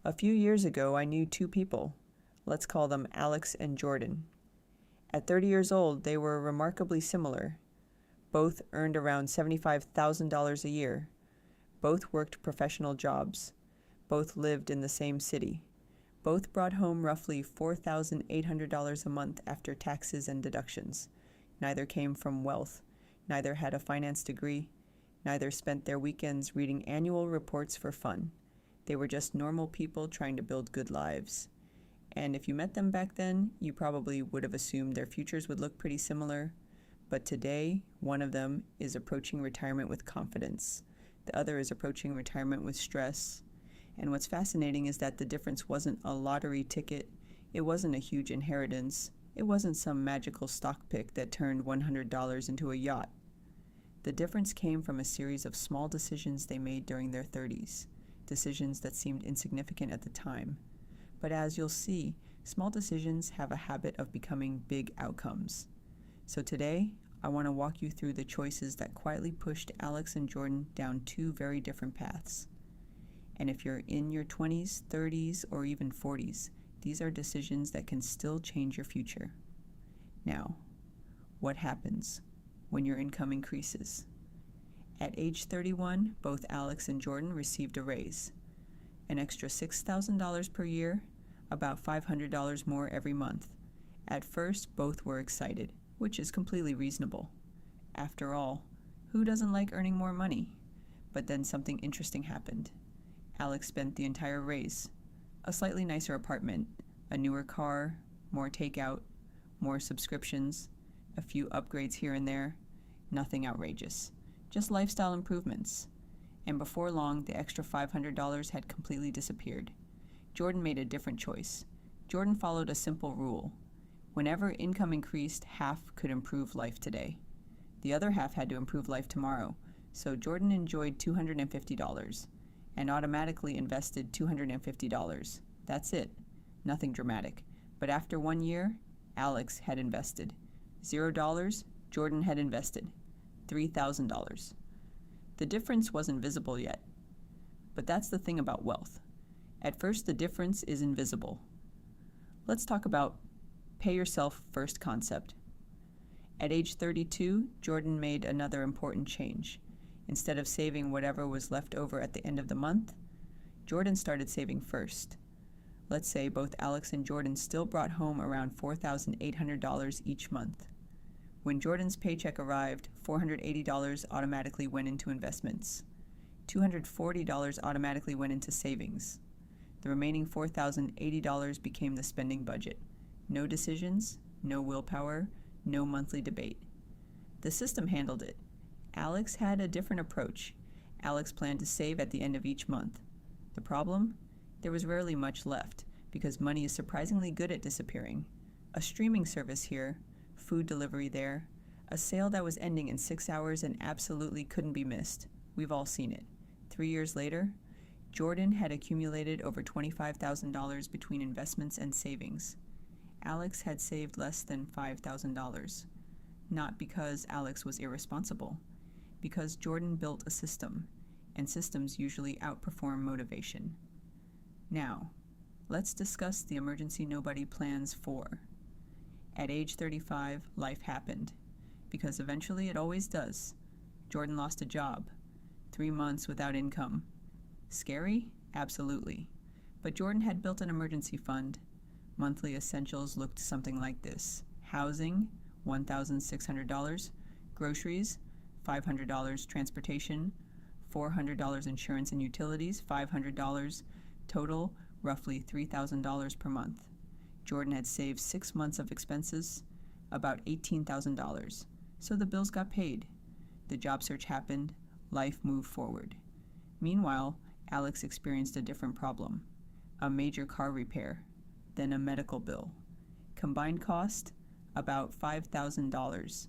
A few years ago, I knew two people. Let's call them Alex and Jordan. At 30 years old, they were remarkably similar. Both earned around $75,000 a year. Both worked professional jobs. Both lived in the same city. Both brought home roughly $4,800 a month after taxes and deductions. Neither came from wealth. Neither had a finance degree. Neither spent their weekends reading annual reports for fun. They were just normal people trying to build good lives. And if you met them back then, you probably would have assumed their futures would look pretty similar. But today, one of them is approaching retirement with confidence. The other is approaching retirement with stress. And what's fascinating is that the difference wasn't a lottery ticket. It wasn't a huge inheritance. It wasn't some magical stock pick that turned $100 into a yacht. The difference came from a series of small decisions they made during their 30s, decisions that seemed insignificant at the time. But as you'll see, small decisions have a habit of becoming big outcomes. So today, I want to walk you through the choices that quietly pushed Alex and Jordan down two very different paths. And if you're in your 20s, 30s, or even 40s, these are decisions that can still change your future. Now, what happens when your income increases? At age 31, both Alex and Jordan received a raise. An extra $6,000 per year, about $500 more every month. At first, both were excited, which is completely reasonable. After all, who doesn't like earning more money? But then something interesting happened. Alex spent the entire raise. A slightly nicer apartment, a newer car, more takeout, more subscriptions, a few upgrades here and there. Nothing outrageous. Just lifestyle improvements. And before long, the extra $500 had completely disappeared. Jordan made a different choice. Jordan followed a simple rule. Whenever income increased, half could improve life today. The other half had to improve life tomorrow, so Jordan enjoyed $250 and automatically invested $250. That's it. Nothing dramatic. But after 1 year, Alex had invested. $0, Jordan had invested. $3,000. The difference wasn't visible yet. But that's the thing about wealth. At first, the difference is invisible. Let's talk about pay yourself first concept. At age 32, Jordan made another important change. Instead of saving whatever was left over at the end of the month, Jordan started saving first. Let's say both Alex and Jordan still brought home around $4,800 each month. When Jordan's paycheck arrived, $480 automatically went into investments. $240 automatically went into savings. The remaining $4,080 became the spending budget. No decisions, no willpower, no monthly debate. The system handled it. Alex had a different approach. Alex planned to save at the end of each month. The problem? There was rarely much left, because money is surprisingly good at disappearing. A streaming service here, food delivery there, a sale that was ending in 6 hours and absolutely couldn't be missed. We've all seen it. 3 years later, Jordan had accumulated over $25,000 between investments and savings. Alex had saved less than $5,000. Not because Alex was irresponsible, because Jordan built a system, and systems usually outperform motivation. Now, let's discuss the emergency nobody plans for. At age 35, life happened, because eventually it always does. Jordan lost a job. 3 months without income. Scary? Absolutely. But Jordan had built an emergency fund. Monthly essentials looked something like this. Housing, $1,600. Groceries, $500. Transportation, $400. Insurance and utilities, $500. Total, roughly $3,000 per month. Jordan had saved 6 months of expenses, about $18,000. So the bills got paid. The job search happened. Life moved forward. Meanwhile, Alex experienced a different problem. A major car repair, then a medical bill. Combined cost, about $5,000.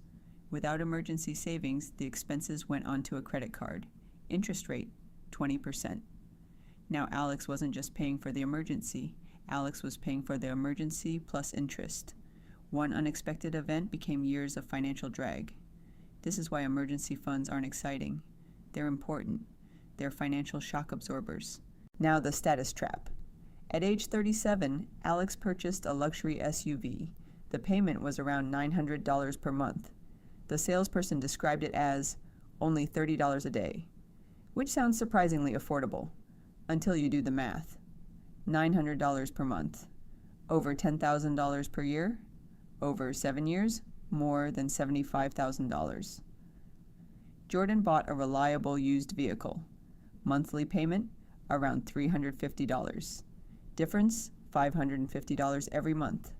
Without emergency savings, the expenses went onto a credit card. Interest rate, 20%. Now Alex wasn't just paying for the emergency. Alex was paying for the emergency plus interest. One unexpected event became years of financial drag. This is why emergency funds aren't exciting. They're important. They're financial shock absorbers. Now the status trap. At age 37, Alex purchased a luxury SUV. The payment was around $900 per month. The salesperson described it as only $30 a day, which sounds surprisingly affordable until you do the math. $900 per month. Over $10,000 per year? Over 7 years? More than $75,000. Jordan bought a reliable used vehicle. Monthly payment? Around $350. Difference? $550 every month.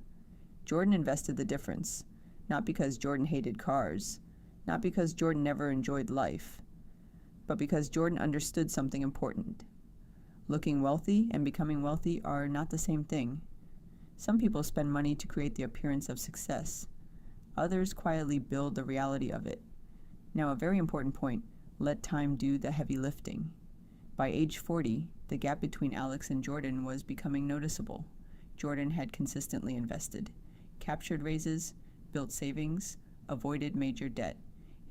Jordan invested the difference, not because Jordan hated cars, not because Jordan never enjoyed life, but because Jordan understood something important. Looking wealthy and becoming wealthy are not the same thing. Some people spend money to create the appearance of success. Others quietly build the reality of it. Now, a very important point, let time do the heavy lifting. By age 40, the gap between Alex and Jordan was becoming noticeable. Jordan had consistently invested, captured raises, built savings, avoided major debt,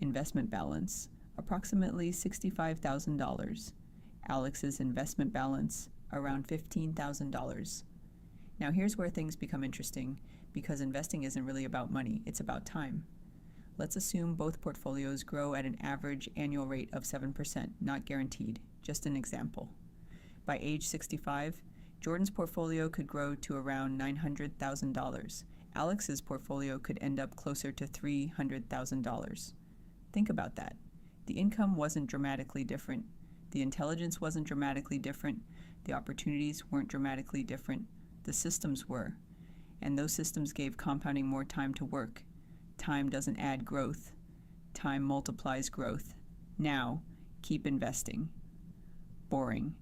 investment balance, approximately $65,000. Alex's investment balance, around $15,000. Now here's where things become interesting, because investing isn't really about money, it's about time. Let's assume both portfolios grow at an average annual rate of 7%, not guaranteed, just an example. By age 65, Jordan's portfolio could grow to around $900,000. Alex's portfolio could end up closer to $300,000. Think about that. The income wasn't dramatically different. The intelligence wasn't dramatically different. The opportunities weren't dramatically different. The systems were. And those systems gave compounding more time to work. Time doesn't add growth. Time multiplies growth. Now, keep investing. Boring.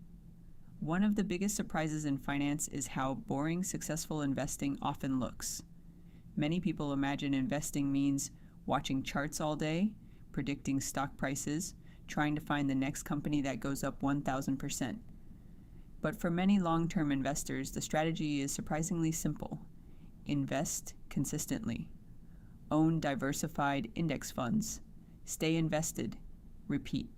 One of the biggest surprises in finance is how boring successful investing often looks. Many people imagine investing means watching charts all day, predicting stock prices, trying to find the next company that goes up 1,000%. But for many long-term investors, the strategy is surprisingly simple. Invest consistently. Own diversified index funds. Stay invested. Repeat.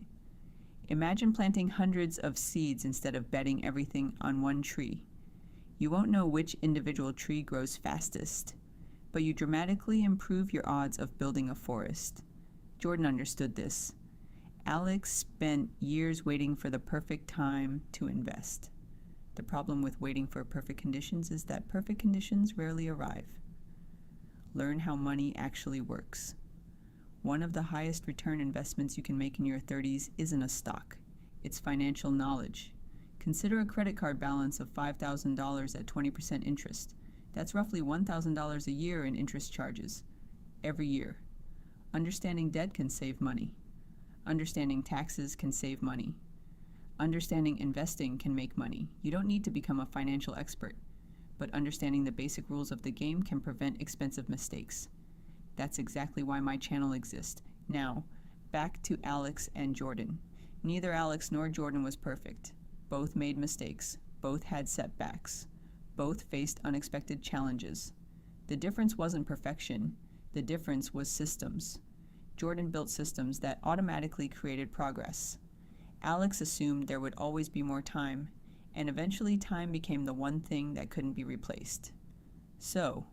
Imagine planting hundreds of seeds instead of betting everything on one tree. You won't know which individual tree grows fastest, but you dramatically improve your odds of building a forest. Jordan understood this. Alex spent years waiting for the perfect time to invest. The problem with waiting for perfect conditions is that perfect conditions rarely arrive. Learn how money actually works. One of the highest return investments you can make in your 30s isn't a stock. It's financial knowledge. Consider a credit card balance of $5,000 at 20% interest. That's roughly $1,000 a year in interest charges, every year. Understanding debt can save money. Understanding taxes can save money. Understanding investing can make money. You don't need to become a financial expert, but understanding the basic rules of the game can prevent expensive mistakes. That's exactly why my channel exists. Now, back to Alex and Jordan. Neither Alex nor Jordan was perfect. Both made mistakes. Both had setbacks. Both faced unexpected challenges. The difference wasn't perfection. The difference was systems. Jordan built systems that automatically created progress. Alex assumed there would always be more time, and eventually time became the one thing that couldn't be replaced. So,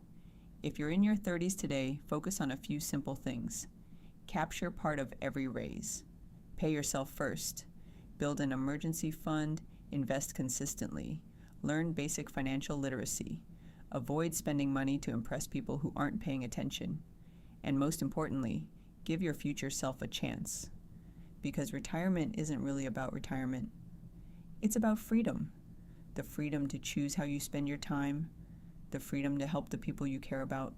if you're in your 30s today, focus on a few simple things. Capture part of every raise. Pay yourself first. Build an emergency fund. Invest consistently. Learn basic financial literacy. Avoid spending money to impress people who aren't paying attention. And most importantly, give your future self a chance. Because retirement isn't really about retirement. It's about freedom. The freedom to choose how you spend your time. The freedom to help the people you care about.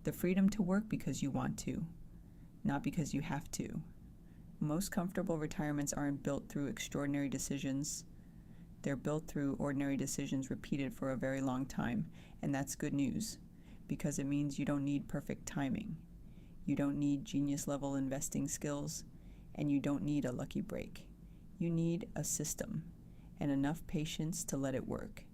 The freedom to work because you want to, not because you have to. Most comfortable retirements aren't built through extraordinary decisions. They're built through ordinary decisions repeated for a very long time, and that's good news, because it means you don't need perfect timing. You don't need genius-level investing skills, and you don't need a lucky break. You need a system and enough patience to let it work.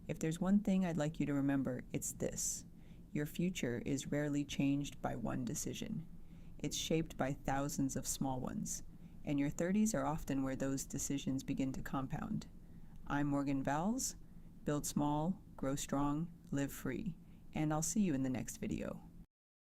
If there's one thing I'd like you to remember, it's this. Your future is rarely changed by one decision. It's shaped by thousands of small ones, and your 30s are often where those decisions begin to compound. I'm Morgan Valls, build small, grow strong, live free. And I'll see you in the next video.